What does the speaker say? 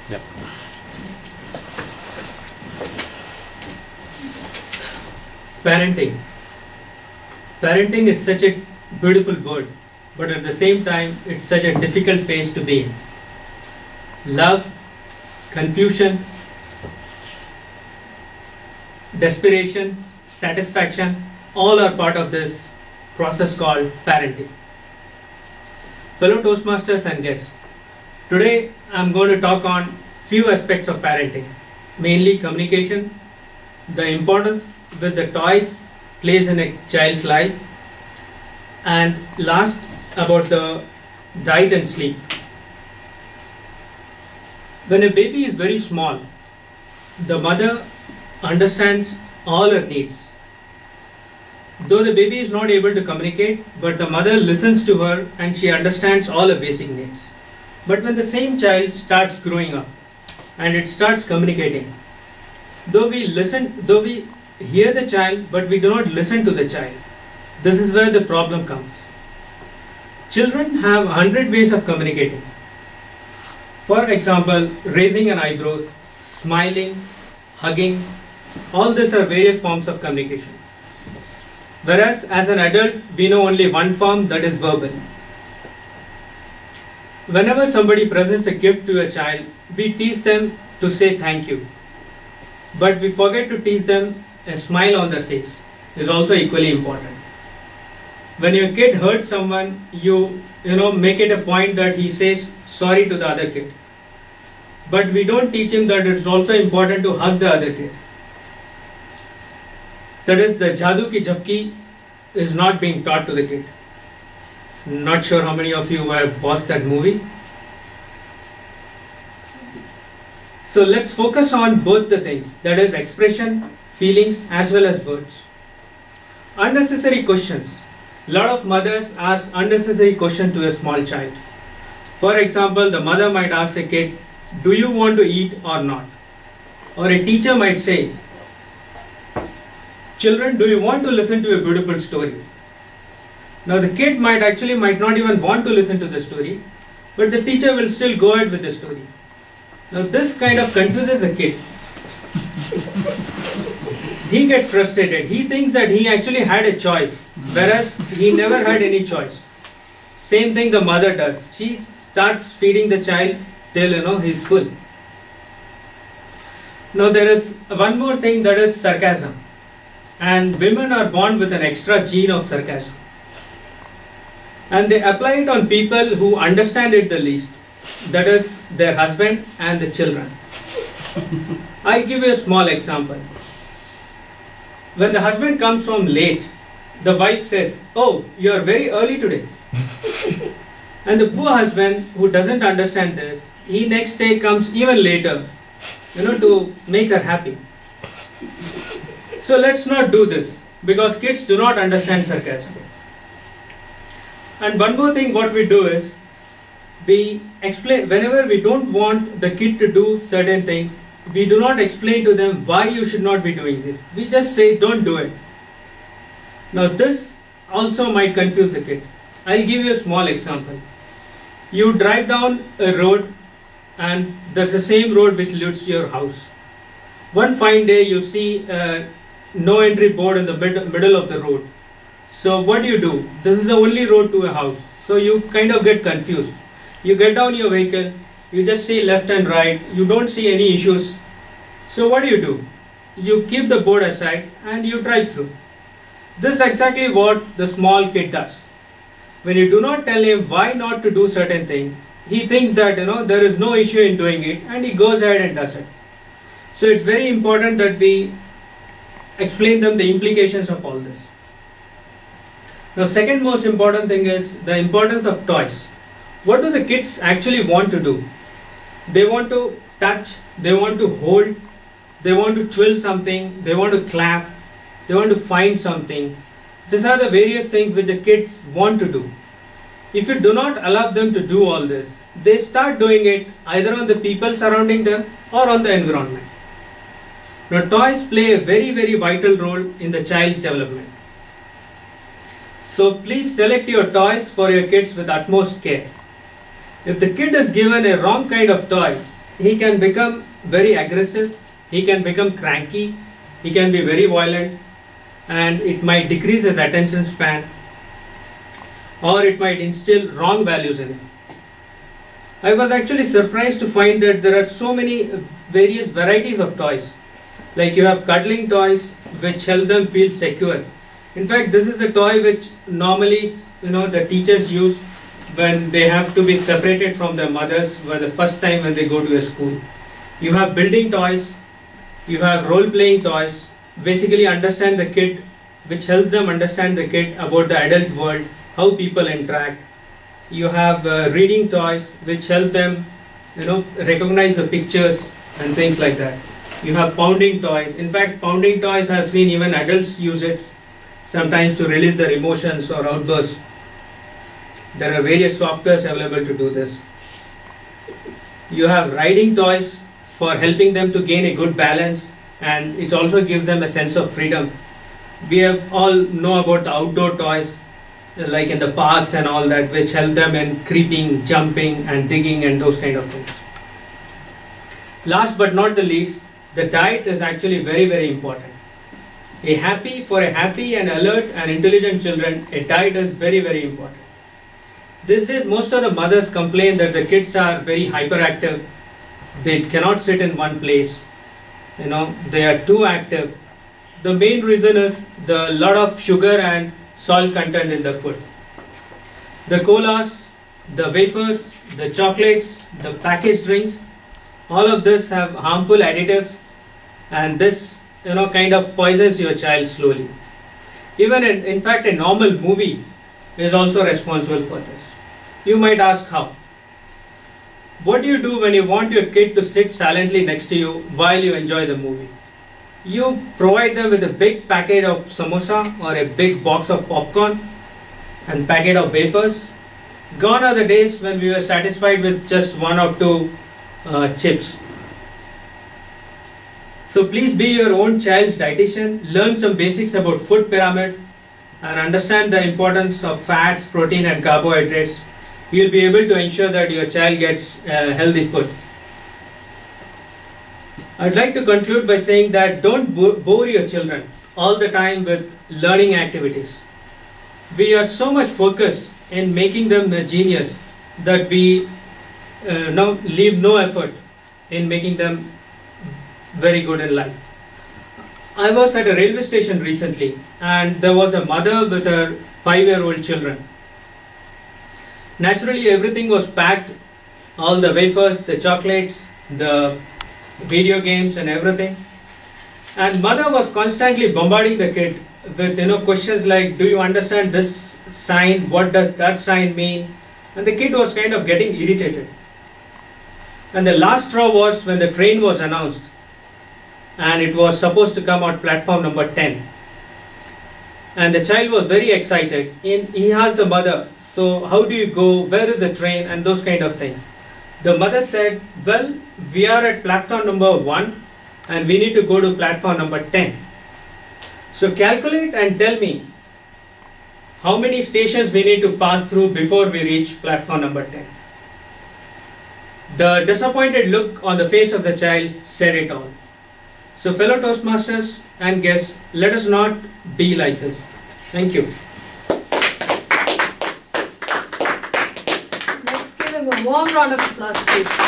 Yep. Parenting. Parenting is such a beautiful word, but at the same time, it's such a difficult phase to be in. Love, confusion, desperation, satisfaction, all are part of this process called parenting. Fellow Toastmasters and guests, today I'm going to talk on few aspects of parenting, mainly communication, the importance which the toys plays in a child's life, and last about the diet and sleep. When a baby is very small, the mother understands all her needs. Though the baby is not able to communicate, but the mother listens to her and she understands all her basic needs. But when the same child starts growing up and it starts communicating, though we hear the child, but we do not listen to the child. This is where the problem comes. Children have 100 ways of communicating. For example, raising an eyebrows, smiling, hugging, all these are various forms of communication. Whereas as an adult, we know only one form, that is verbal. Whenever somebody presents a gift to a child, we teach them to say thank you. But we forget to teach them a smile on their face is also equally important. When your kid hurts someone, you make it a point that he says sorry to the other kid. But we don't teach him that it's also important to hug the other kid. That is, the Jadoo Ki Jhapki is not being taught to the kid. Not sure how many of you have watched that movie. So let's focus on both the things, that is expression, feelings as well as words. Unnecessary questions. A lot of mothers ask unnecessary questions to a small child. For example, the mother might ask a kid, do you want to eat or not? Or a teacher might say, children, do you want to listen to a beautiful story? Now the kid might not even want to listen to the story, but the teacher will still go ahead with the story. Now this kind of confuses a kid. He gets frustrated. He thinks that he actually had a choice, whereas he never had any choice. Same thing the mother does. She starts feeding the child till he's full. Now there is one more thing, that is sarcasm. And women are born with an extra gene of sarcasm. And they apply it on people who understand it the least. That is their husband and the children. I give you a small example. When the husband comes home late, the wife says, oh, you are very early today. And the poor husband who doesn't understand this, he next day comes even later, to make her happy. So let's not do this, because kids do not understand sarcasm. And one more thing what we do is, we explain, whenever we don't want the kid to do certain things, we do not explain to them why you should not be doing this. We just say don't do it. Now this also might confuse the kid. I'll give you a small example. You drive down a road and that's the same road which leads to your house. One fine day you see a no entry board in the middle of the road. So what do? This is the only road to a house. So you kind of get confused. You get down your vehicle, you just see left and right, you don't see any issues. So what do? You keep the board aside and you drive through. This is exactly what the small kid does. When you do not tell him why not to do certain things, he thinks that there is no issue in doing it and he goes ahead and does it. So it's very important that we explain them the implications of all this. Now second most important thing is the importance of toys. What do the kids actually want to do? They want to touch, they want to hold, they want to twill something, they want to clap, they want to find something. These are the various things which the kids want to do. If you do not allow them to do all this, they start doing it either on the people surrounding them or on the environment. Now toys play a very, very vital role in the child's development. So please select your toys for your kids with utmost care. If the kid is given a wrong kind of toy, he can become very aggressive, he can become cranky, he can be very violent, and it might decrease his attention span, or it might instill wrong values in him. I was actually surprised to find that there are so many various varieties of toys. Like you have cuddling toys which help them feel secure. In fact, this is a toy which normally the teachers use when they have to be separated from their mothers for the first time when they go to a school. You have building toys, you have role-playing toys, basically understand the kid, which helps them understand the kid about the adult world, how people interact. You have reading toys which help them recognize the pictures and things like that. You have pounding toys. In fact, pounding toys I have seen even adults use it sometimes to release their emotions or outbursts. There are various softwares available to do this. You have riding toys for helping them to gain a good balance, and it also gives them a sense of freedom. We have all know about the outdoor toys like in the parks and all that, which help them in creeping, jumping and digging and those kind of things. Last but not the least, the diet is actually very important. For a happy and alert and intelligent children, a diet is very important. This is, most of the mothers complain that the kids are very hyperactive, they cannot sit in one place, they are too active. The main reason is the lot of sugar and salt content in the food. The colas, the wafers, the chocolates, the packaged drinks, all of this have harmful additives, and this kind of poisons your child slowly. Even in fact a normal movie is also responsible for this. You might ask how. What do you do when you want your kid to sit silently next to you while you enjoy the movie? You provide them with a big packet of samosa or a big box of popcorn and packet of wafers. Gone are the days when we were satisfied with just one or two chips. So please be your own child's dietitian, learn some basics about food pyramid and understand the importance of fats, protein and carbohydrates. You'll be able to ensure that your child gets healthy food. I'd like to conclude by saying that don't bore your children all the time with learning activities. We are so much focused in making them a genius that we leave no effort in making them very good in life. I was at a railway station recently and there was a mother with her 5-year-old children. Naturally, everything was packed, all the wafers, the chocolates, the video games and everything. And mother was constantly bombarding the kid with questions like, do you understand this sign? What does that sign mean? And the kid was kind of getting irritated. And the last straw was when the train was announced and it was supposed to come on platform number 10. And the child was very excited. He asked the mother, so how do you go? Where is the train? And those kind of things. The mother said, well, we are at platform number 1 and we need to go to platform number 10. So calculate and tell me how many stations we need to pass through before we reach platform number 10. The disappointed look on the face of the child said it all. So fellow Toastmasters and guests, let us not be like this. Thank you. Let's give him a warm round of applause, please.